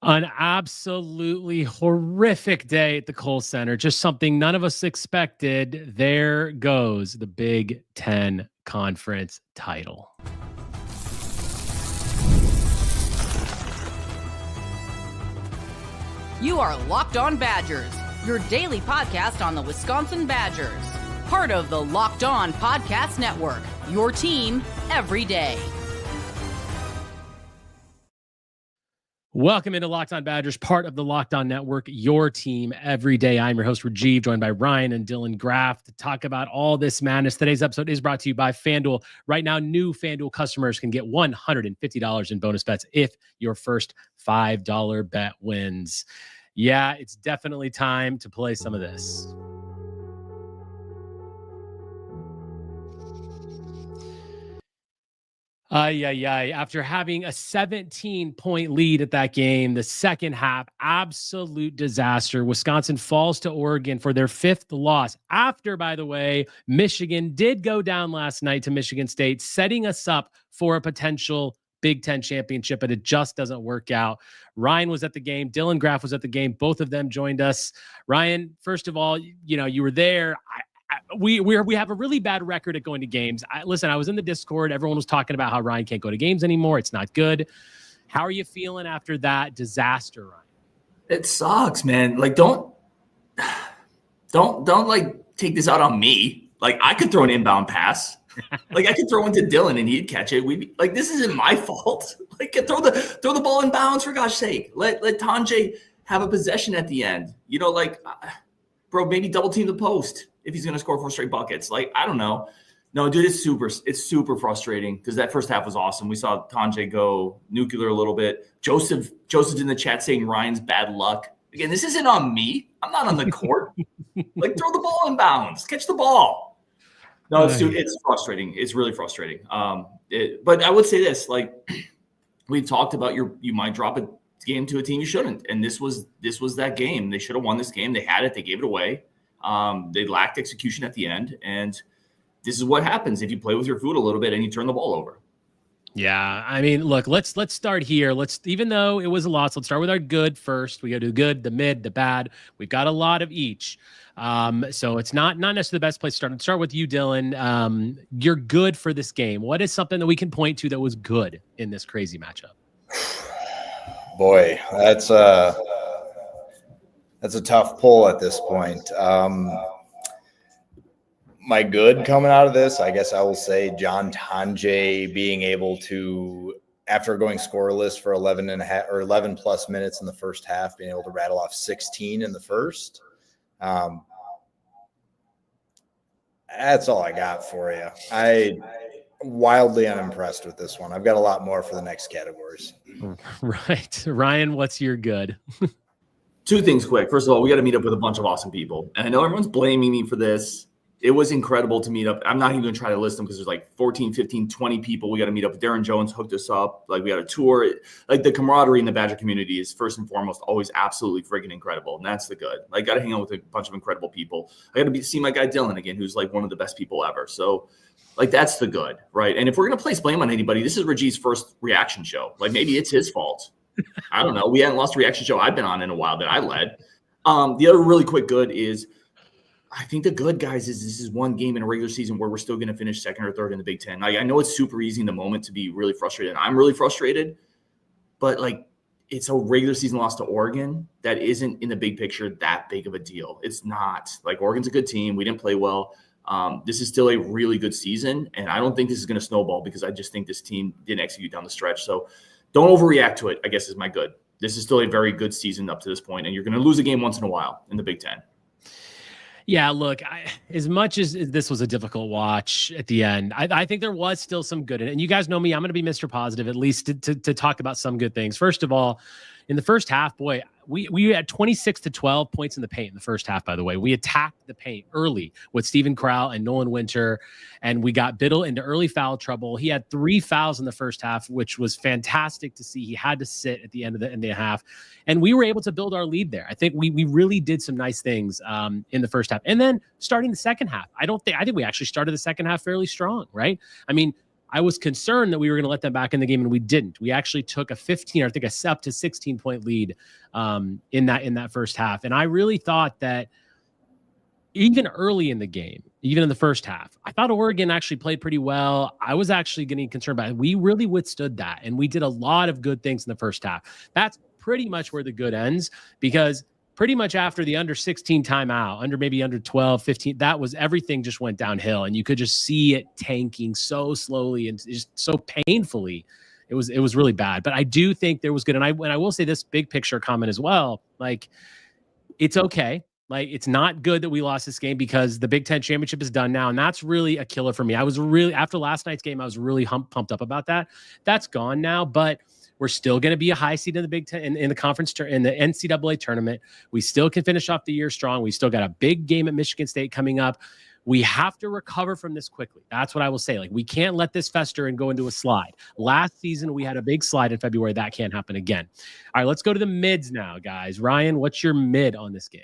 An absolutely horrific day at the Kohl Center. Just something none of us expected. There goes the Big Ten Conference title. You are Locked On Badgers, your daily podcast on the Wisconsin Badgers. Part of the Locked On Podcast Network, your team every day. Welcome into Locked On Badgers, part of the Locked On Network, your team every day. I'm your host, Rajiv, joined by Ryan and Dylan Graff to talk about all this madness. Today's episode is brought to you by FanDuel. Right now, new FanDuel customers can get $150 in bonus bets if your first $5 bet wins. Yeah, it's definitely time to play some of this. After having a 17-point lead at that game, the second half, absolute disaster. Wisconsin falls to Oregon for their fifth loss. After, by the way, Michigan did go down last night to Michigan State, setting us up for a potential Big Ten championship, but it just doesn't work out. Ryan was at the game. Dylan Graff was at the game. Both of them joined us. Ryan, first of all, you were there. We have a really bad record at going to games. I was in the Discord. Everyone was talking about how Ryan can't go to games anymore. It's not good. How are you feeling after that disaster, Ryan? It sucks, man. Like, don't like take this out on me. Like, I could throw an inbound pass. Like, I could throw into Dylan and he'd catch it. We'd be like, this isn't my fault. Like, throw the ball in bounds for gosh sake. Let Tonje have a possession at the end. Bro, maybe double team the post if he's going to score 4 straight buckets. Like, I don't know. No, dude, it's super frustrating because that first half was awesome. We saw Tonje go nuclear a little bit. Joseph's in the chat saying Ryan's bad luck. Again, this isn't on me. I'm not on the court. Like, throw the ball in bounds. Catch the ball. No, it's frustrating. It's really frustrating. But I would say this, like, we've talked about you might drop a game to a team you shouldn't. And this was that game. They should have won this game. They had it. They gave it away. They lacked execution at the end, and this is what happens if you play with your food a little bit and you turn the ball over. Yeah, I mean, look, let's start here. Even though it was a loss, let's start with our good first. We got to do the good, the mid, the bad. We've got a lot of each. So it's not necessarily the best place to start. Let's start with you, Dylan. You're good for this game. What is something that we can point to that was good in this crazy matchup? Boy, that's a tough pull at this point. My good coming out of this, I guess I will say John Tonje being able to, after going scoreless for 11 plus minutes in the first half, being able to rattle off 16 in the first. That's all I got for you. I wildly unimpressed with this one. I've got a lot more for the next categories. Right. Ryan, what's your good? 2 things quick. First of all, we got to meet up with a bunch of awesome people. And I know everyone's blaming me for this. It was incredible to meet up. I'm not even going to try to list them because there's like 14, 15, 20 people. We got to meet up. Darren Jones hooked us up. Like, we got a tour. Like, the camaraderie in the Badger community is first and foremost always absolutely freaking incredible. And that's the good. Like, got to hang out with a bunch of incredible people. I got to see my guy Dylan again, who's like one of the best people ever. So, like, that's the good, right? And if we're going to place blame on anybody, this is Rajiv's first reaction show. Like, maybe it's his fault. I don't know. We hadn't lost a reaction show I've been on in a while that I led. The other really quick good is, I think the good, guys, is this is one game in a regular season where we're still going to finish second or third in the Big Ten. Like, I know it's super easy in the moment to be really frustrated. I'm really frustrated, but like, it's a regular season loss to Oregon that isn't in the big picture that big of a deal. It's not. Like, Oregon's a good team. We didn't play well. This is still a really good season, and I don't think this is going to snowball because I just think this team didn't execute down the stretch. So don't overreact to it, I guess, is my good. This is still a very good season up to this point, and you're going to lose a game once in a while in the Big Ten. Yeah, look, as much as this was a difficult watch at the end, I think there was still some good in it. And you guys know me, I'm going to be Mr. Positive, at least to talk about some good things. First of all, in the first half, boy, we had 26 to 12 points in the paint in the first half, by the way. We attacked the paint early with Steven Crowl and Nolan Winter, and we got Bittle into early foul trouble. He had 3 fouls in the first half, which was fantastic to see. He had to sit at the end of the half, and we were able to build our lead there. I think we really did some nice things in the first half. And then starting the second half, I think we actually started the second half fairly strong, right? I mean, I was concerned that we were going to let them back in the game, and we didn't. We actually took a 15, or I think up to 16-point lead in that first half. And I really thought that even early in the game, even in the first half, I thought Oregon actually played pretty well. I was actually getting concerned about it. We really withstood that, and we did a lot of good things in the first half. That's pretty much where the good ends, because pretty much after the under 16 timeout, under 12, 15, that was everything just went downhill, and you could just see it tanking so slowly and just so painfully. It was really bad. But I do think there was good. And I will say this big picture comment as well. Like, it's okay. Like, it's not good that we lost this game, because the Big Ten championship is done now. And that's really a killer for me. I was really, after last night's game, I was really pumped up about that. That's gone now, but we're still going to be a high seed in the Big Ten, in the conference, in the NCAA tournament. We still can finish off the year strong. We still got a big game at Michigan State coming up. We have to recover from this quickly. That's what I will say. Like, we can't let this fester and go into a slide. Last season, we had a big slide in February. That can't happen again. All right, let's go to the mids now, guys. Ryan, what's your mid on this game?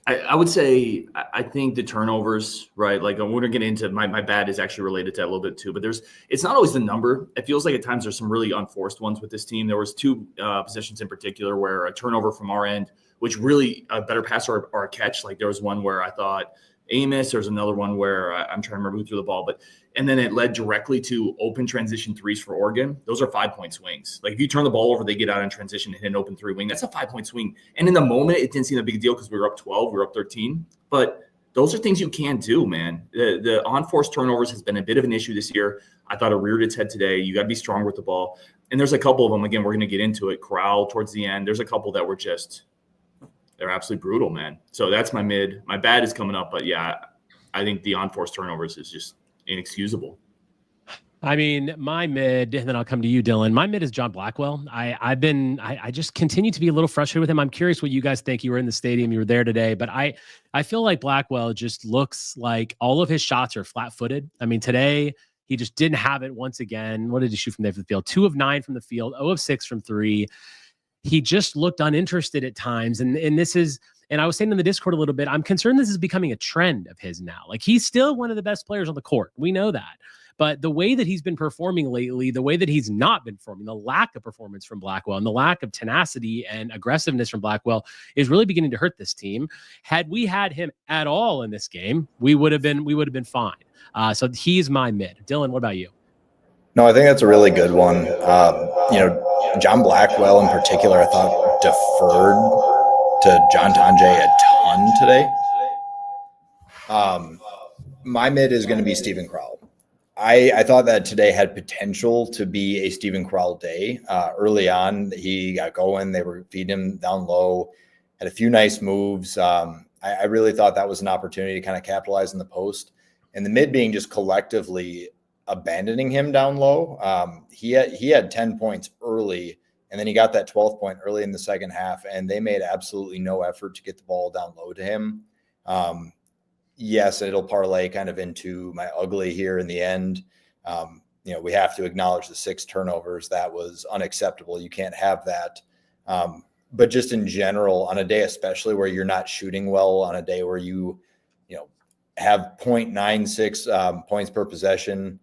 I would say, I think the turnovers, right? Like, we're going to get into my bad is actually related to that a little bit too, but it's not always the number. It feels like at times there's some really unforced ones with this team. There was two positions in particular where a turnover from our end, which really a better pass or a catch. Like, there was one where I thought Amos, there's another one where I'm trying to remember who threw the ball, and then it led directly to open transition threes for Oregon. Those are 5-point swings. Like, if you turn the ball over, they get out in transition and hit an open 3 wing. That's a 5-point swing. And in the moment, it didn't seem a big deal because we were up 12, we were up 13. But those are things you can do, man. The unforced turnovers has been a bit of an issue this year. I thought it reared its head today. You got to be stronger with the ball. And there's a couple of them, again, we're going to get into it. Crowl towards the end. There's a couple that were they're absolutely brutal, man. So that's my mid. My bad is coming up, but yeah, I think the unforced turnovers is just inexcusable. I mean, my mid, and then I'll come to you, Dylan. My mid is John Blackwell. I just continue to be a little frustrated with him. I'm curious what you guys think. You were in the stadium, you were there today, but I feel like Blackwell just looks like all of his shots are flat-footed. I mean, today he just didn't have it once again. What did he shoot from there from the field? 2 of 9 from the field, 0 of 6 from 3. He just looked uninterested at times, and this is. And I was saying in the Discord a little bit, I'm concerned this is becoming a trend of his now. Like, he's still one of the best players on the court. We know that. But the way that he's been performing lately, the way that he's not been performing, the lack of performance from Blackwell and the lack of tenacity and aggressiveness from Blackwell is really beginning to hurt this team. Had we had him at all in this game, we would have been fine. So he's my mid. Dylan, what about you? No, I think that's a really good one. John Blackwell in particular, I thought deferred to John Tonje a ton today. My mid is going to be Stephen Crowl. I thought that today had potential to be a Stephen Crowl day. Early on, he got going. They were feeding him down low, had a few nice moves. I really thought that was an opportunity to kind of capitalize in the post. And the mid being just collectively abandoning him down low. He had 10 points early, and then he got that 12th point early in the second half, and they made absolutely no effort to get the ball down low to him. Yes, it'll parlay kind of into my ugly here in the end. We have to acknowledge the 6 turnovers. That was unacceptable. You can't have that. But just in general, on a day especially where you're not shooting well, on a day where you have 0.96 points per possession,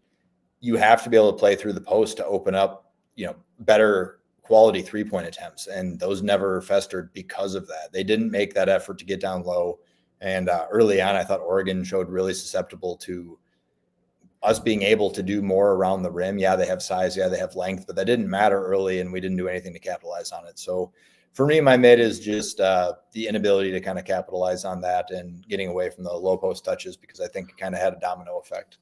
you have to be able to play through the post to open up, better quality 3-point attempts. And those never festered because of that. They didn't make that effort to get down low. And early on, I thought Oregon showed really susceptible to us being able to do more around the rim. Yeah, they have size. Yeah, they have length, but that didn't matter early, and we didn't do anything to capitalize on it. So for me, my mid is just the inability to kind of capitalize on that and getting away from the low post touches, because I think it kind of had a domino effect.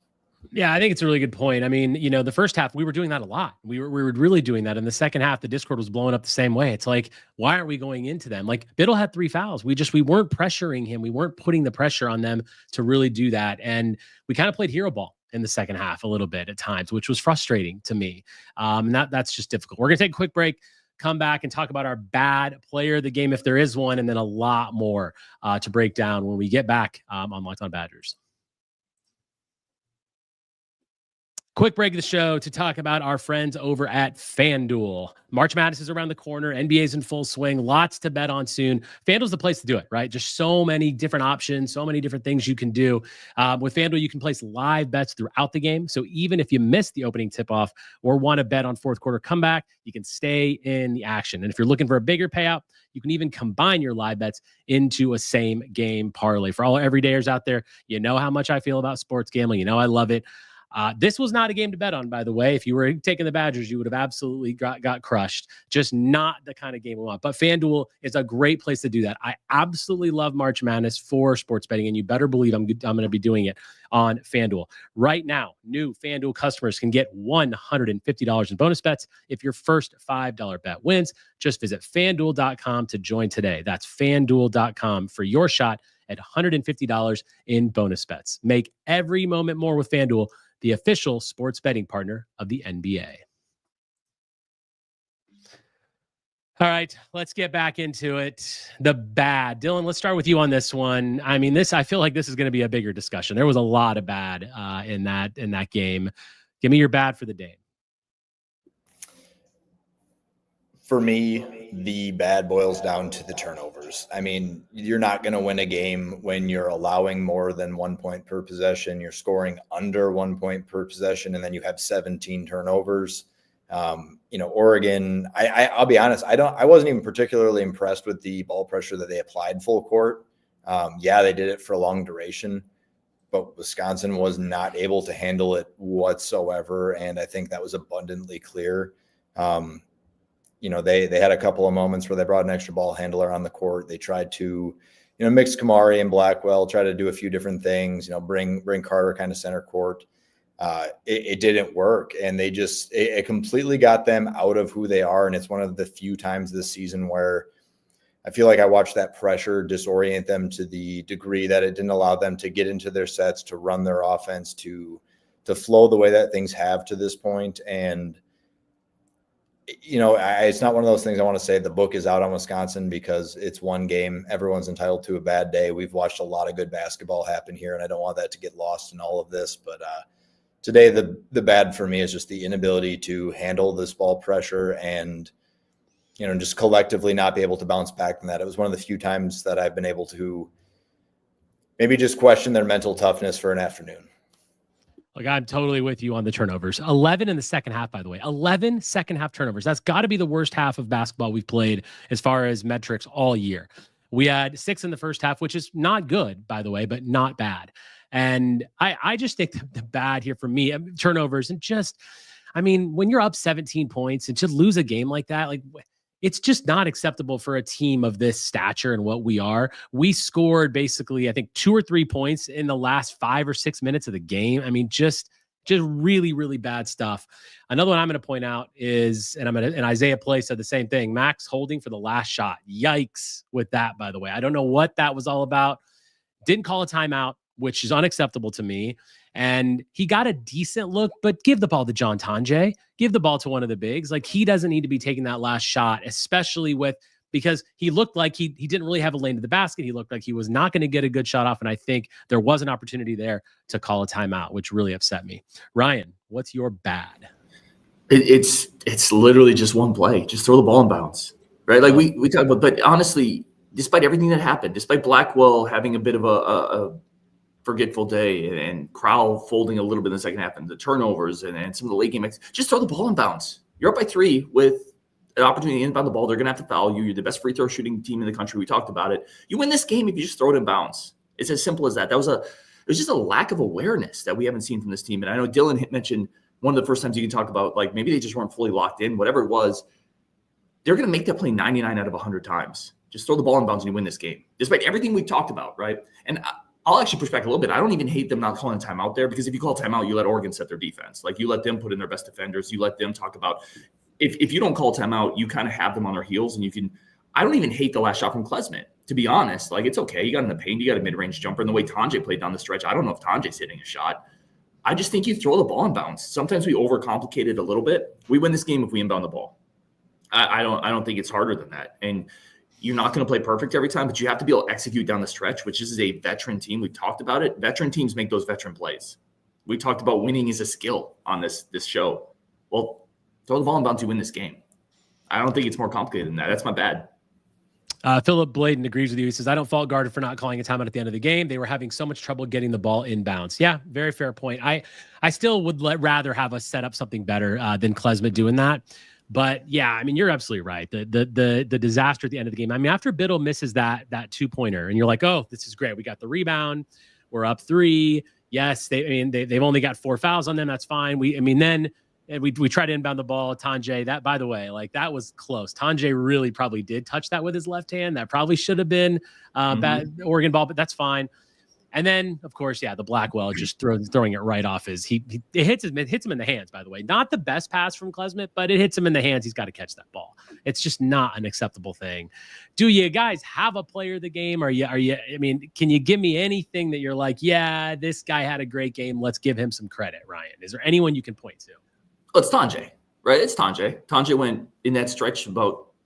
Yeah, I think it's a really good point. I mean, the first half, we were doing that a lot. We were really doing that. In the second half, the Discord was blowing up the same way. It's like, why aren't we going into them? Like, Bittle had 3 fouls. We weren't pressuring him. We weren't putting the pressure on them to really do that. And we kind of played hero ball in the second half a little bit at times, which was frustrating to me. And that's just difficult. We're going to take a quick break, come back and talk about our bad player of the game, if there is one, and then a lot more to break down when we get back on Locked On Badgers. Quick break of the show to talk about our friends over at FanDuel. March Madness is around the corner. NBA's in full swing. Lots to bet on soon. FanDuel's the place to do it, right? Just so many different options, so many different things you can do. With FanDuel, you can place live bets throughout the game. So even if you miss the opening tip-off or want to bet on fourth quarter comeback, you can stay in the action. And if you're looking for a bigger payout, you can even combine your live bets into a same game parlay. For all everydayers out there, you know how much I feel about sports gambling. You know I love it. This was not a game to bet on, by the way. If you were taking the Badgers, you would have absolutely got crushed. Just not the kind of game we want. But FanDuel is a great place to do that. I absolutely love March Madness for sports betting, and you better believe I'm going to be doing it on FanDuel. Right now, new FanDuel customers can get $150 in bonus bets if your first $5 bet wins. Just visit FanDuel.com to join today. That's FanDuel.com for your shot at $150 in bonus bets. Make every moment more with FanDuel, the official sports betting partner of the NBA. All right, let's get back into it. The bad. Dylan, let's start with you on this one. I mean, I feel like this is going to be a bigger discussion. There was a lot of bad in that game. Give me your bad for the day. For me, the bad boils down to the turnovers. I mean, you're not going to win a game when you're allowing more than 1 point per possession. You're scoring under 1 point per possession, and then you have 17 turnovers. Oregon, I'll be honest, I wasn't even particularly impressed with the ball pressure that they applied full court. They did it for a long duration, but Wisconsin was not able to handle it whatsoever. And I think that was abundantly clear. They had a couple of moments where they brought an extra ball handler on the court. They tried to, mix Kamari and Blackwell, try to do a few different things, bring Carter kind of center court. It didn't work. And it completely got them out of who they are. And it's one of the few times this season where I feel like I watched that pressure disorient them to the degree that it didn't allow them to get into their sets, to run their offense, to flow the way that things have to this point. And it's not one of those things I want to say the book is out on Wisconsin because it's one game. Everyone's entitled to a bad day. We've watched a lot of good basketball happen here, and I don't want that to get lost in all of this. But today, the bad for me is just the inability to handle this ball pressure and, just collectively not be able to bounce back from that. It was one of the few times that I've been able to maybe just question their mental toughness for an afternoon. Like, I'm totally with you on the turnovers. 11 in the second half, by the way. 11 second half turnovers. That's got to be the worst half of basketball we've played as far as metrics all year. We had 6 in the first half, which is not good, by the way, but not bad. And I just think the bad here for me, turnovers and when you're up 17 points and to lose a game like that, it's just not acceptable for a team of this stature and what we are. We scored basically, I think, 2 or 3 points in the last 5 or 6 minutes of the game. I mean, just really, really bad stuff. Another one I'm going to point out is, and Isaiah Play said the same thing, Max holding for the last shot. Yikes with that, by the way. I don't know what that was all about. Didn't call a timeout, which is unacceptable to me. And he got a decent look, but give the ball to John Tonje. Give the ball to one of the bigs. He doesn't need to be taking that last shot, especially because he looked like he didn't really have a lane to the basket. He looked like he was not going to get a good shot off. And I think there was an opportunity there to call a timeout, which really upset me. Ryan, what's your bad? It's literally just one play. Just throw the ball in bounds, right? We talk about, but honestly, despite everything that happened, despite Blackwell having a bit of a forgetful day and Crowl folding a little bit in the second half and the turnovers and some of the late game, just throw the ball in bounds. You're up by 3 with an opportunity to inbound the ball. They're going to have to foul you. You're the best free throw shooting team in the country. We talked about it. You win this game if you just throw it in bounds. It's as simple as that. It was just a lack of awareness that we haven't seen from this team. And I know Dylan mentioned one of the first times you can talk about, maybe they just weren't fully locked in, whatever it was. They're going to make that play 99 out of 100 times. Just throw the ball in bounds and you win this game, despite everything we've talked about, right? And I'll actually push back a little bit. I don't even hate them not calling a timeout there, because if you call a timeout, you let Oregon set their defense. You let them put in their best defenders. You let them talk about if you don't call a timeout, you kind of have them on their heels, and you can. I don't even hate the last shot from Klesmit, to be honest. It's okay. You got in the paint. You got a mid-range jumper, and the way Tonje played down the stretch, I don't know if Tonje's hitting a shot. I just think you throw the ball in bounds. Sometimes we overcomplicate it a little bit. We win this game if we inbound the ball. I don't think it's harder than that. And you're not going to play perfect every time, but you have to be able to execute down the stretch, which is a veteran team. We've talked about it. Veteran teams make those veteran plays. We talked about winning is a skill on this show. Well, throw the ball in bounds, you win this game. I don't think it's more complicated than that. That's my bad. Philip Bladen agrees with you. He says, I don't fault Gard for not calling a timeout at the end of the game. They were having so much trouble getting the ball inbounds. Yeah, very fair point. I still would rather have us set up something better than Klesmit doing that. But yeah, I mean, you're absolutely right. The disaster at the end of the game. I mean, after Bittle misses that 2-pointer, and you're like, oh, this is great. We got the rebound. We're up 3. Yes, they've only got 4 fouls on them. That's fine. Then we try to inbound the ball. Tonje, that, by the way, like that was close. Tonje really probably did touch that with his left hand. That probably should have been bad Oregon ball, but that's fine. And then, of course, yeah, the Blackwell just throwing it right off his. It hits him in the hands. By the way, not the best pass from Klesmit, but it hits him in the hands. He's got to catch that ball. It's just not an acceptable thing. Do you guys have a player of the game? Are you? I mean, can you give me anything that you're like, yeah, this guy had a great game. Let's give him some credit, Ryan. Is there anyone you can point to? Well, it's Tonje, right? It's Tonje. Tonje went in that stretch from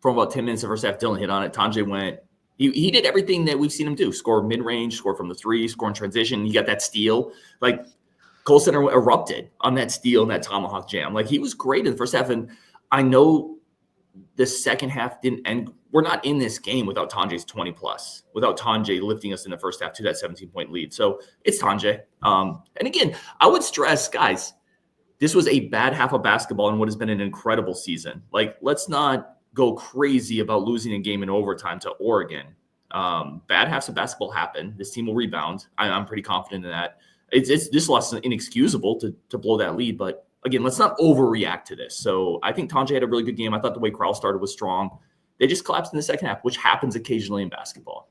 about 10 minutes of first half. Dylan hit on it. Tonje went. He did everything that we've seen him do. Score mid-range, score from the 3, score in transition. He got that steal. Like, Kohl Center erupted on that steal and that tomahawk jam. Like, he was great in the first half. And I know the second half didn't end. We're not in this game without Tonje's 20+, without Tonje lifting us in the first half to that 17-point lead. So it's Tonje. And again, I would stress, guys, this was a bad half of basketball in what has been an incredible season. Like, let's not go crazy about losing a game in overtime to Oregon. Bad halves of basketball happen. This team will rebound. I'm pretty confident in that. This loss is inexcusable to blow that lead, but again, let's not overreact to this. So I think Tonje had a really good game. I thought the way Crowl started was strong. They just collapsed in the second half, which happens occasionally in basketball.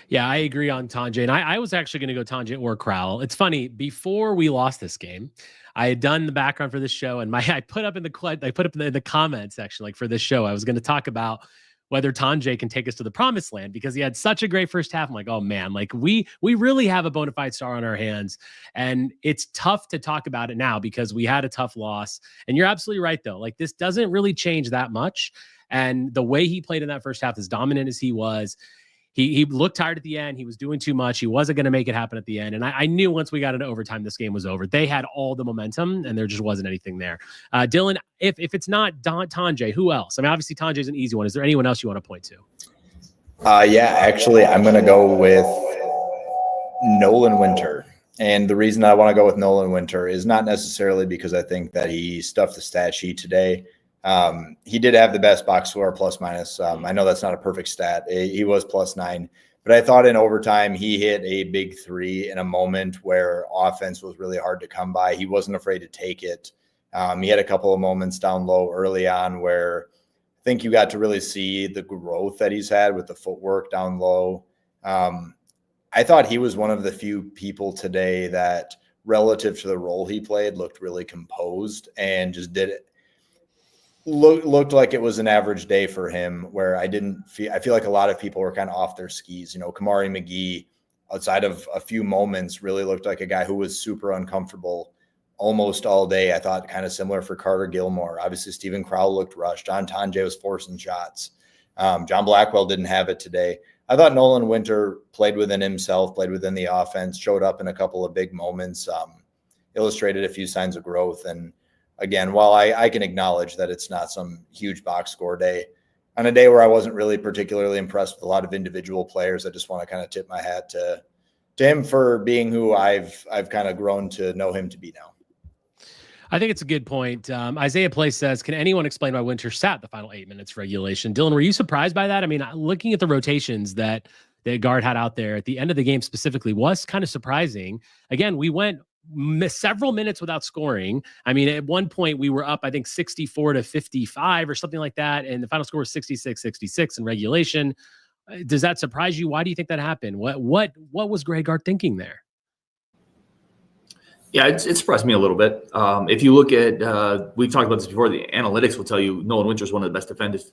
Yeah, I agree on Tonje. And I was actually going to go Tonje or Crowl. It's funny, before we lost this game, I had done the background for this show, and I put up in the comment section, like for this show, I was going to talk about whether Tonje can take us to the promised land because he had such a great first half. I'm like, oh man, like we really have a bona fide star on our hands, and it's tough to talk about it now because we had a tough loss. And you're absolutely right though. Like this doesn't really change that much. And the way he played in that first half, as dominant as he was, he looked tired at the end. He was doing too much. He wasn't going to make it happen at the end. And I knew once we got into overtime, this game was over. They had all the momentum, and there just wasn't anything there. Dylan, if it's not Tonje, who else? I mean, obviously Tonje is an easy one. Is there anyone else you want to point to? Yeah, actually, I'm going to go with Nolan Winter. And the reason I want to go with Nolan Winter is not necessarily because I think that he stuffed the stat sheet today. He did have the best box score plus minus. I know that's not a perfect stat. He was +9, but I thought in overtime, he hit a big 3 in a moment where offense was really hard to come by. He wasn't afraid to take it. He had a couple of moments down low early on where I think you got to really see the growth that he's had with the footwork down low. I thought he was one of the few people today that relative to the role he played looked really composed and just did it. Looked like it was an average day for him where I feel like a lot of people were kind of off their skis. You know, Kamari McGee, outside of a few moments, really looked like a guy who was super uncomfortable almost all day. I thought kind of similar for Carter Gilmore. Obviously, Stephen Crowl looked rushed. John Tonje was forcing shots. John Blackwell didn't have it today. I thought Nolan Winter played within himself, played within the offense, showed up in a couple of big moments, illustrated a few signs of growth. And again, while I can acknowledge that it's not some huge box score day, on a day where I wasn't really particularly impressed with a lot of individual players, I just want to kind of tip my hat to him for being who I've kind of grown to know him to be now. I think it's a good point. Isaiah Place says, can anyone explain why Winter sat the final 8 minutes regulation? Dylan, were you surprised by that? I mean, looking at the rotations that Gard had out there at the end of the game specifically was kind of surprising. Again, we went several minutes without scoring. I mean, at one point we were up, I think 64-55 or something like that. And the final score was 66-66 in regulation. Does that surprise you? Why do you think that happened? What was Greg Gard thinking there? Yeah, it surprised me a little bit. If you look at, we've talked about this before, the analytics will tell you Nolan Winter is one of the best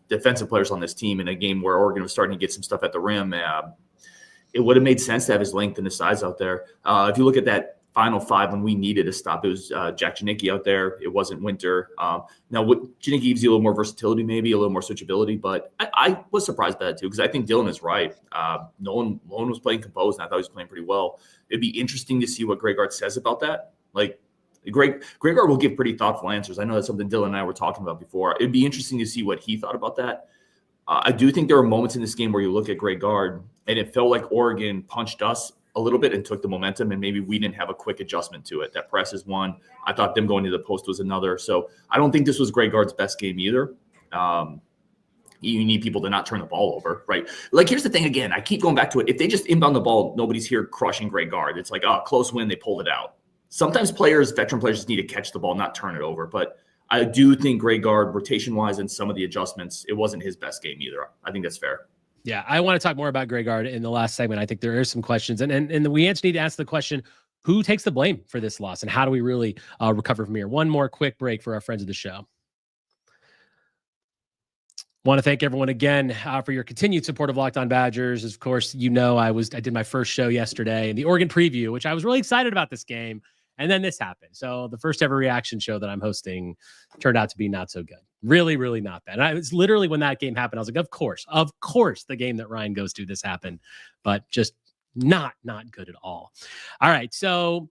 defensive players on this team in a game where Oregon was starting to get some stuff at the rim. It would have made sense to have his length and his size out there. If you look at that final 5 when we needed a stop, it was Jack Janicki out there. It wasn't Winter. Now, Janicki gives you a little more versatility, maybe a little more switchability, but I was surprised by that too because I think Dylan is right. Nolan was playing composed, and I thought he was playing pretty well. It'd be interesting to see what Greg Gard says about that. Like Greg Gard will give pretty thoughtful answers. I know that's something Dylan and I were talking about before. It'd be interesting to see what he thought about that. I do think there are moments in this game where you look at Greg Gard and it felt like Oregon punched us a little bit and took the momentum, and maybe we didn't have a quick adjustment to it. That press is one. I thought them going to the post was another. So I don't think this was Greg Gard's best game either. You need people to not turn the ball over, right? Like, here's the thing again. I keep going back to it. If they just inbound the ball, nobody's here crushing Greg Gard. It's like, close win, they pulled it out. Sometimes veteran players just need to catch the ball, not turn it over. But I do think Greg Gard, rotation-wise and some of the adjustments, it wasn't his best game either. I think that's fair. Yeah, I want to talk more about Greg Gard in the last segment. I think there are some questions. And we need to ask the question, who takes the blame for this loss? And how do we really recover from here? One more quick break for our friends of the show. Want to thank everyone again for your continued support of Locked On Badgers. Of course, I did my first show yesterday in the Oregon preview, which I was really excited about this game. And then this happened. So the first ever reaction show that I'm hosting turned out to be not so good. Really, really not bad. And I was literally, when that game happened, I was like, of course, the game that Ryan goes to, this happened, but just not good at all. All right. So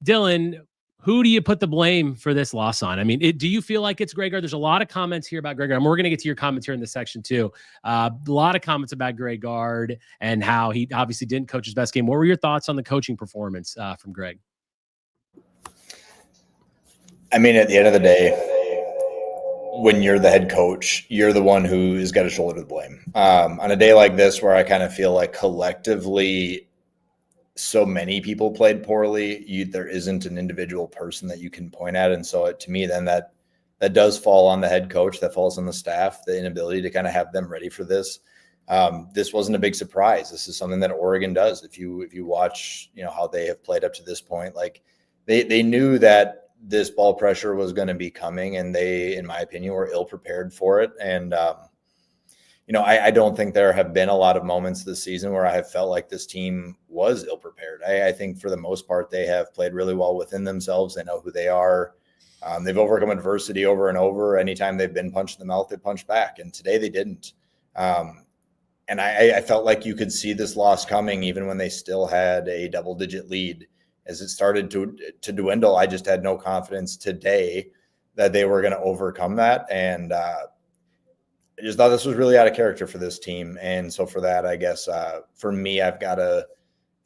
Dylan, who do you put the blame for this loss on? I mean, do you feel like it's Greg Gard? There's a lot of comments here about Greg Gard. We're going to get to your comments here in this section too. A lot of comments about Greg Gard and how he obviously didn't coach his best game. What were your thoughts on the coaching performance from Greg? I mean, at the end of the day, when you're the head coach, you're the one who has got to shoulder the blame. On a day like this, where I kind of feel like collectively so many people played poorly, there isn't an individual person that you can point at. And so to me, then that does fall on the head coach, that falls on the staff, the inability to kind of have them ready for this. This wasn't a big surprise. This is something that Oregon does. If you watch, how they have played up to this point, like they knew that this ball pressure was going to be coming, and they, in my opinion, were ill prepared for it. And, I don't think there have been a lot of moments this season where I have felt like this team was ill prepared. I think for the most part, they have played really well within themselves. They know who they are. They've overcome adversity over and over. Anytime they've been punched in the mouth, they punched back. And today they didn't. And I felt like you could see this loss coming even when they still had a double-digit lead. As it started to dwindle, I just had no confidence today that they were going to overcome that. And I just thought this was really out of character for this team. And so for that, I guess for me, if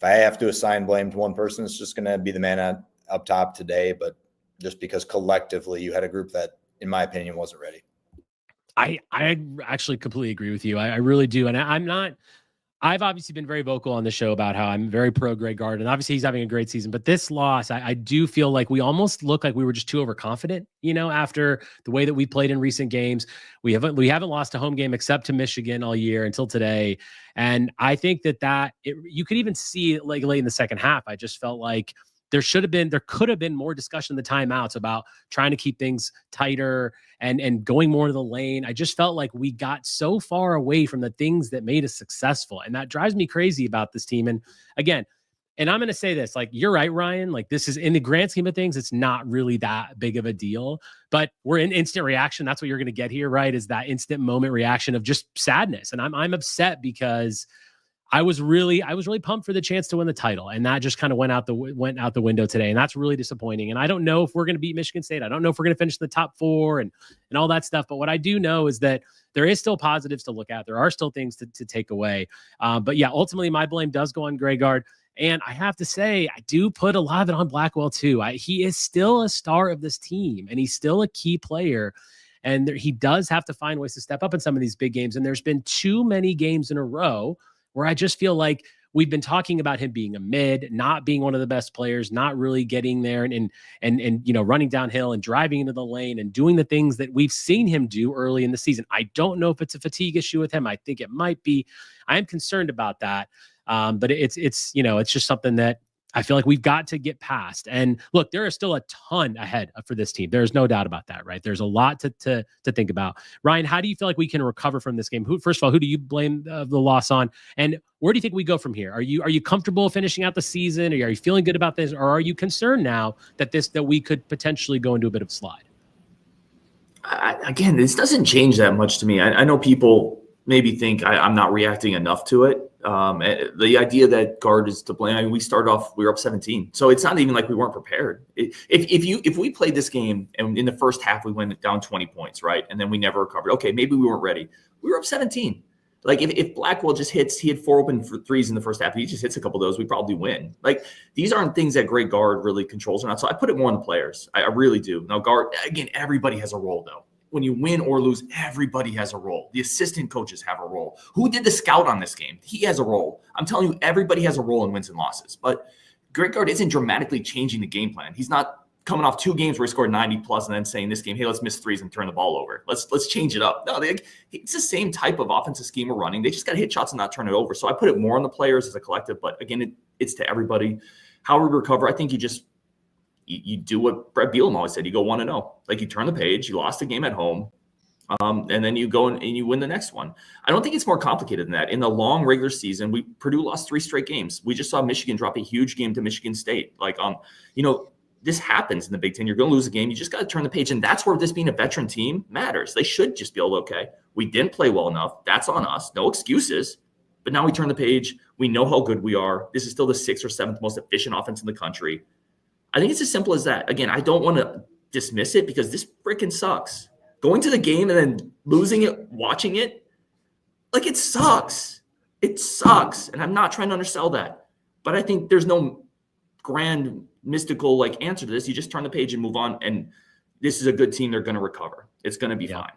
I have to assign blame to one person, it's just going to be the man up top today. But just because collectively you had a group that, in my opinion, wasn't ready. I actually completely agree with you. I really do. And I've obviously been very vocal on the show about how I'm very pro Greg Gard, and obviously he's having a great season. But this loss, I do feel like we almost look like we were just too overconfident, after the way that we played in recent games. We haven't lost a home game except to Michigan all year until today. And I think that you could even see it like late in the second half. I just felt like there could have been more discussion in the timeouts about trying to keep things tighter and going more to the lane. I just felt like we got so far away from the things that made us successful. And that drives me crazy about this team. And again, and I'm going to say this, like, you're right, Ryan, like this is in the grand scheme of things, it's not really that big of a deal, but we're in instant reaction. That's what you're going to get here, right? Is that instant moment reaction of just sadness. And I'm upset because I was really pumped for the chance to win the title, and that just kind of went out the window today, and that's really disappointing. And I don't know if we're going to beat Michigan State. I don't know if we're going to finish in the top 4 and all that stuff. But what I do know is that there is still positives to look at. There are still things to take away. But yeah, ultimately my blame does go on Greg Gard, and I have to say I do put a lot of it on Blackwell too. He is still a star of this team, and he's still a key player. And he does have to find ways to step up in some of these big games. And there's been too many games in a row where I just feel like we've been talking about him being a mid, not being one of the best players, not really getting there and running downhill and driving into the lane and doing the things that we've seen him do early in the season. I don't know if it's a fatigue issue with him. I think it might be. I am concerned about that. But it's just something that I feel like we've got to get past. And look, there is still a ton ahead for this team. There's no doubt about that, right? There's a lot to think about. Ryan, how do you feel like we can recover from this game? First of all, who do you blame the loss on? And where do you think we go from here? Are you comfortable finishing out the season? Or are you feeling good about this? Or are you concerned now that we could potentially go into a bit of a slide? Again, this doesn't change that much to me. I know people maybe think I'm not reacting enough to it. The idea that Gard is to blame. I mean, we were up 17, so it's not even like we weren't prepared. If we played this game and in the first half we went down 20 points, right, and then we never recovered. Okay, maybe we weren't ready. We were up 17. Like if Blackwell just hits, he had 4 open for threes in the first half. He just hits a couple of those, we probably win. Like these aren't things that great Gard really controls or not. So I put it more on the players. I really do. Now Gard, again, everybody has a role though. When you win or lose, everybody has a role. The assistant coaches have a role. Who did the scout on this game? He has a role. I'm telling you, everybody has a role in wins and losses. But Greg Gard isn't dramatically changing the game plan. He's not coming off 2 games where he scored 90 plus and then saying this game, hey, let's miss threes and turn the ball over. Let's change it up. No, it's the same type of offensive scheme we're running. They just got to hit shots and not turn it over. So I put it more on the players as a collective. But again, it's to everybody. How we recover, I think you do what Brett Bielema always said. You go 1-0. Like you turn the page, you lost the game at home, and then you go and you win the next one. I don't think it's more complicated than that. In the long regular season, Purdue lost 3 straight games. We just saw Michigan drop a huge game to Michigan State. Like, this happens in the Big Ten. You're going to lose a game. You just got to turn the page. And that's where this being a veteran team matters. They should just be able to, okay, we didn't play well enough. That's on us. No excuses. But now we turn the page. We know how good we are. This is still the 6th or 7th most efficient offense in the country. I think it's as simple as that. Again, I don't want to dismiss it because this freaking sucks. Going to the game and then losing it, watching it, like it sucks. It sucks. And I'm not trying to undersell that. But I think there's no grand mystical answer to this. You just turn the page and move on. And this is a good team. They're going to recover. It's going to be fine.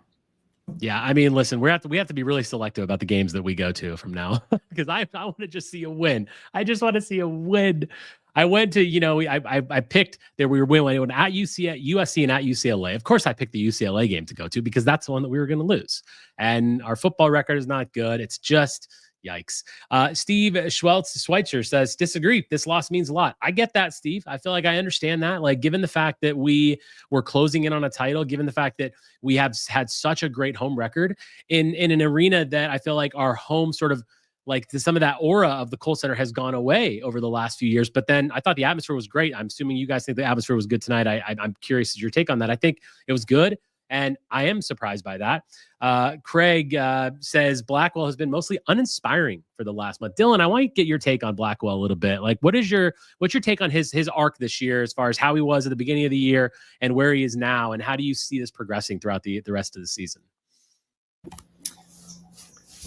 Yeah, I mean, listen, we have to be really selective about the games that we go to from now because I want to just see a win. I just want to see a win. I went to, I picked that we were winning at USC and at UCLA. Of course, I picked the UCLA game to go to because that's the one that we were going to lose. And our football record is not good. It's just yikes. Steve Schweitzer says, disagree. This loss means a lot. I get that, Steve. I feel like I understand that. Like, given the fact that we were closing in on a title, given the fact that we have had such a great home record in an arena that I feel like our home sort of some of that aura of the Kohl Center has gone away over the last few years. But then I thought the atmosphere was great. I'm assuming you guys think the atmosphere was good tonight. I'm curious your take on that. I think it was good. And I am surprised by that. Craig says Blackwell has been mostly uninspiring for the last month. Dylan, I want you to get your take on Blackwell a little bit. Like, what's your take on his arc this year as far as how he was at the beginning of the year and where he is now? And how do you see this progressing throughout the rest of the season?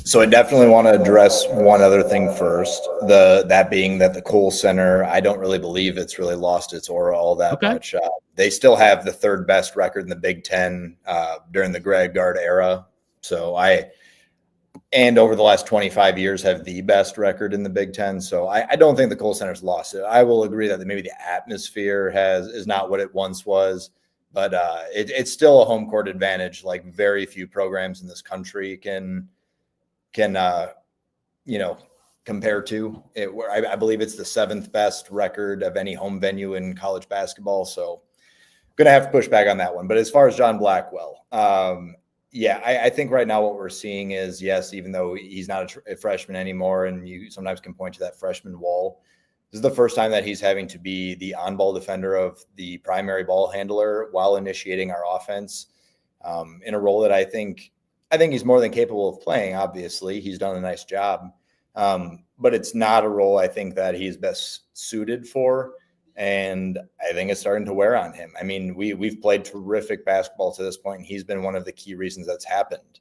So I definitely want to address one other thing first. That being that the Kohl Center, I don't really believe it's really lost its aura all that much. They still have the 3rd best record in the Big Ten during the Greg Gard era. And over the last 25 years have the best record in the Big Ten. So I don't think the Kohl Center's lost it. I will agree that maybe the atmosphere is not what it once was, but it's still a home court advantage. Like very few programs in this country can compare to it. I believe it's the 7th best record of any home venue in college basketball. So I'm going to have to push back on that one. But as far as John Blackwell, I think right now what we're seeing is, yes, even though he's not a freshman anymore, and you sometimes can point to that freshman wall, this is the first time that he's having to be the on-ball defender of the primary ball handler while initiating our offense in a role that I think he's more than capable of playing. Obviously, he's done a nice job, but it's not a role I think that he's best suited for, and I think it's starting to wear on him. I mean, we've played terrific basketball to this point, and he's been one of the key reasons that's happened.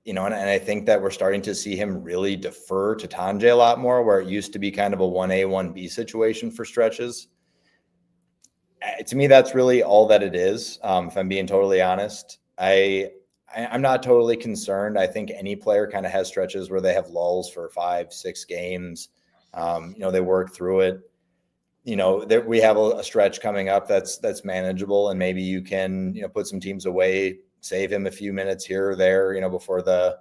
And I think that we're starting to see him really defer to Tonje a lot more, where it used to be kind of a 1A, 1B situation for stretches. To me, that's really all that it is, if I'm being totally honest. I'm not totally concerned. I think any player kind of has stretches where they have lulls for 5-6 games. They work through it. We have a stretch coming up that's manageable, and maybe you can, put some teams away, save him a few minutes here or there, before the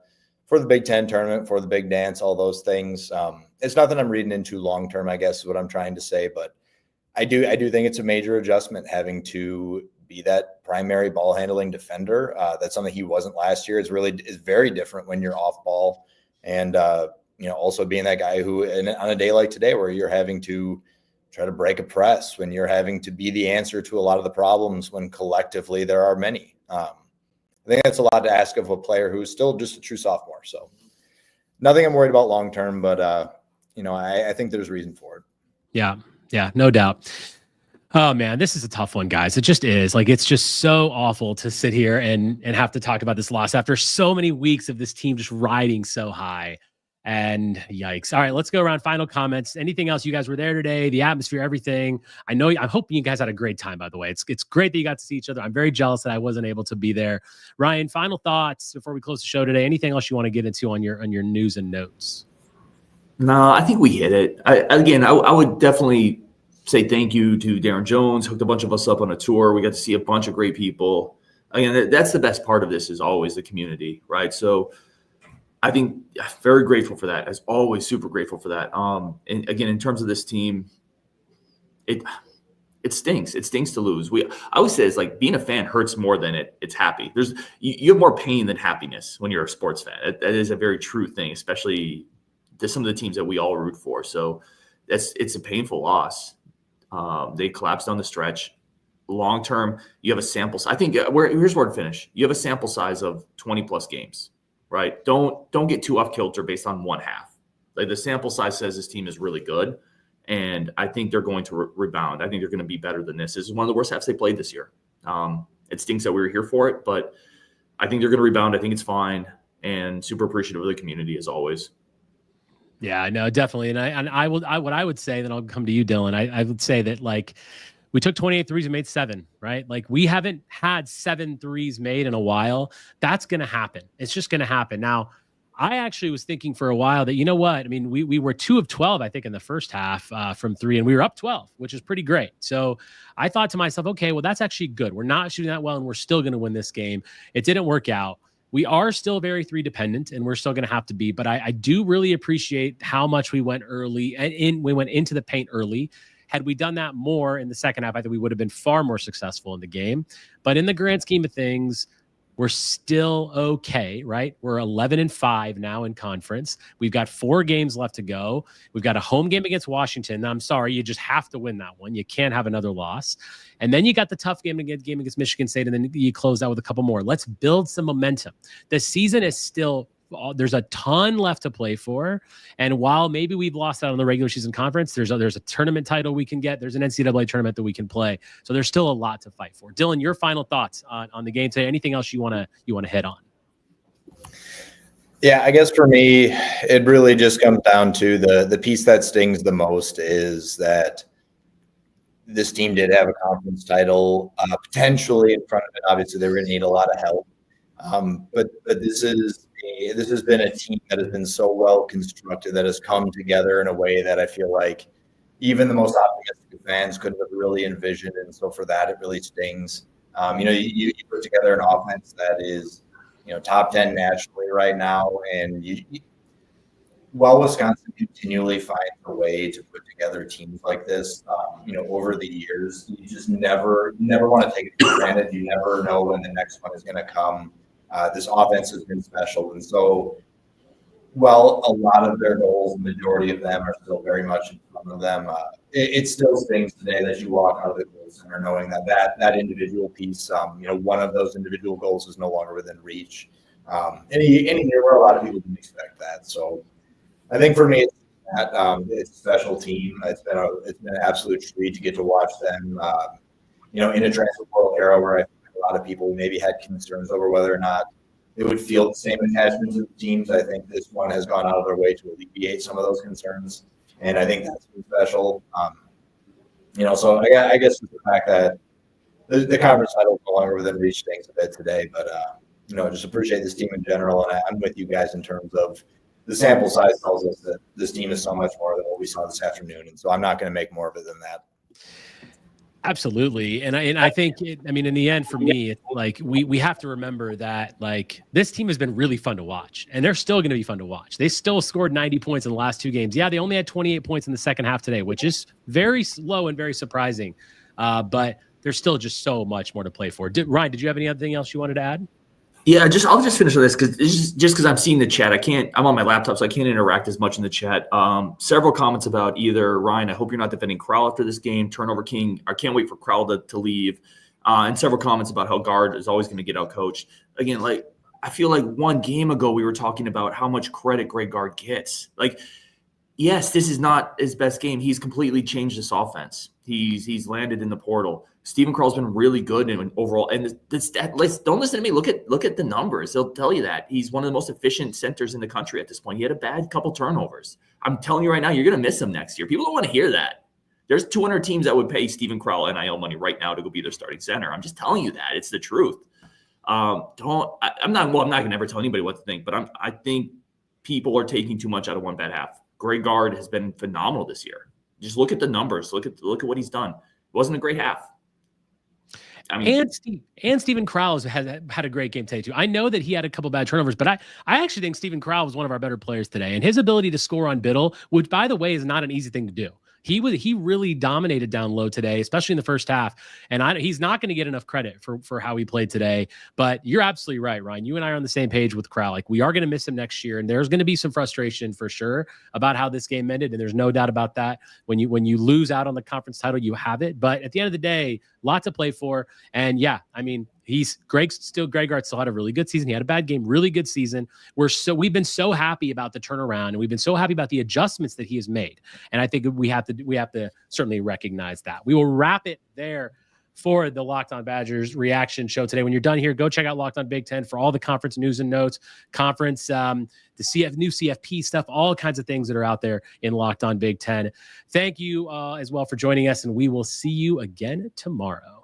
Big Ten tournament, for the big dance, all those things. It's nothing I'm reading into long term, I guess is what I'm trying to say. But I do think it's a major adjustment having to be that primary ball handling defender. That's something he wasn't last year. Is very different when you're off ball, and also being that guy who, on a day like today where you're having to try to break a press, when you're having to be the answer to a lot of the problems, when collectively there are many. I think that's a lot to ask of a player who's still just a true sophomore. So nothing I'm worried about long-term, but I think there's reason for it. Yeah, no doubt. Oh man, this is a tough one, guys. It just is. Like, it's just so awful to sit here and have to talk about this loss after so many weeks of this team just riding so high. And yikes. All right, let's go around final comments. Anything else? You guys were there today, the atmosphere, everything. I'm hoping you guys had a great time, by the way. It's great that you got to see each other. I'm very jealous that I wasn't able to be there. Ryan, final thoughts before we close the show today. Anything else you want to get into on your news and notes? No, I think we hit it. I would definitely say thank you to Darren Jones, hooked a bunch of us up on a tour. We got to see a bunch of great people. Again, that's the best part of this, is always the community, right? So I think very grateful for that. As always, super grateful for that. And again, in terms of this team, it stinks. It stinks to lose. I always say it's like being a fan hurts more than it's happy. You have more pain than happiness when you're a sports fan. That is a very true thing, especially to some of the teams that we all root for. So it's a painful loss. They collapsed on the stretch. Long term, you have a sample size. I think here's where to finish. You have a sample size of 20 plus games, right? Don't get too off kilter based on one half. Like, the sample size says this team is really good, and I think they're going to rebound. I think they're going to be better than this. This is one of the worst halves they played this year. It stinks that we were here for it, but I think they're going to rebound. I think it's fine, and super appreciative of the community as always. Yeah, no, definitely. And what I would say, then I'll come to you, Dylan. I would say that, like, we took 28 threes and made 7, right? Like, we haven't had 7 threes made in a while. That's going to happen. It's just going to happen. Now, I actually was thinking for a while that, you know what? I mean, we were 2 of 12, I think, in the first half from 3, and we were up 12, which is pretty great. So I thought to myself, okay, well, that's actually good. We're not shooting that well, and we're still going to win this game. It didn't work out. We are still very 3 dependent, and we're still going to have to be. But I do really appreciate how much we went early, and we went into the paint early. Had we done that more in the second half, I think we would have been far more successful in the game. But in the grand scheme of things, we're still okay, right? We're 11-5 now in conference. We've got 4 games left to go. We've got a home game against Washington. Now, I'm sorry, you just have to win that one. You can't have another loss. And then you got the tough game against Michigan State, and then you close out with a couple more. Let's build some momentum. The season is still, there's a ton left to play for. And while maybe we've lost out on the regular season conference, there's a tournament title we can get. There's an NCAA tournament that we can play. So there's still a lot to fight for. Dylan, your final thoughts on the game today? Anything else you want to hit on? Yeah, I guess for me, it really just comes down to the piece that stings the most is that this team did have a conference title potentially in front of it. Obviously, they were going to need a lot of help. But this has been a team that has been so well constructed, that has come together in a way that I feel like even the most optimistic fans couldn't have really envisioned. And so for that, it really stings. You put together an offense that is, top 10 nationally right now. And while Wisconsin continually finds a way to put together teams like this, over the years, you just never want to take it for granted. You never know when the next one is going to come. This offense has been special. And so, while a lot of their goals, the majority of them are still very much in front of them, it still stings today that you walk out of the Kohl Center knowing that individual piece, one of those individual goals is no longer within reach. Any year where a lot of people didn't expect that. So I think for me, it's a special team. It's been an absolute treat to get to watch them, in a transfer portal era where I think a lot of people maybe had concerns over whether or not they would feel the same attachment to the teams. I think this one has gone out of their way to alleviate some of those concerns, and I think that's been special. So I guess the fact that the conference title is no longer within reach things a bit today, but just appreciate this team in general, and I'm with you guys in terms of the sample size tells us that this team is so much more than what we saw this afternoon, and so I'm not going to make more of it than that. Absolutely. And I think in the end, for me, it's like we have to remember that, like, this team has been really fun to watch, and they're still going to be fun to watch. They still scored 90 points in the last 2 games. Yeah, they only had 28 points in the second half today, which is very slow and very surprising. But there's still just so much more to play for. Ryan, did you have anything else you wanted to add? Yeah, I'll just finish with this because I'm seeing the chat. I'm on my laptop, so I can't interact as much in the chat. Several comments about either Ryan, I hope you're not defending Crowl after this game. Turnover king. I can't wait for Crowl to leave. And several comments about how Gard is always going to get out coached. Again, like I feel like one game ago we were talking about how much credit Greg Gard gets. Like, yes, this is not his best game. He's completely changed this offense. He's landed in the portal. Stephen Crowell's been really good in overall. And don't listen to me. Look at the numbers. They'll tell you that he's one of the most efficient centers in the country at this point. He had a bad couple turnovers. I'm telling you right now, you're going to miss him next year. People don't want to hear that. There's 200 teams that would pay Stephen Crowell NIL money right now to go be their starting center. I'm just telling you that. It's the truth. I'm not going to ever tell anybody what to think, but I think people are taking too much out of one bad half. Greg Gard has been phenomenal this year. Just look at the numbers. Look at what he's done. It wasn't a great half. I mean, and Stephen Crowl has had a great game today too. I know that he had a couple bad turnovers, but I actually think Stephen Crowl was one of our better players today, and his ability to score on Bittle, which by the way is not an easy thing to do. He really dominated down low today, especially in the first half. And he's not going to get enough credit for how he played today. But you're absolutely right, Ryan. You and I are on the same page with Crowl. Like, we are going to miss him next year, and there's going to be some frustration for sure about how this game ended. And there's no doubt about that. When you lose out on the conference title, you have it. But at the end of the day, lot to play for. And yeah, I mean, Greg Gard still had a really good season. He had a bad game, really good season. We've been so happy about the turnaround, and we've been so happy about the adjustments that he has made. And I think we have to certainly recognize that. We will wrap it there for the Locked On Badgers reaction show today. When you're done here, go check out Locked On Big Ten for all the conference news and notes, the new CFP stuff, all kinds of things that are out there in Locked On Big Ten. Thank you as well for joining us, and we will see you again tomorrow.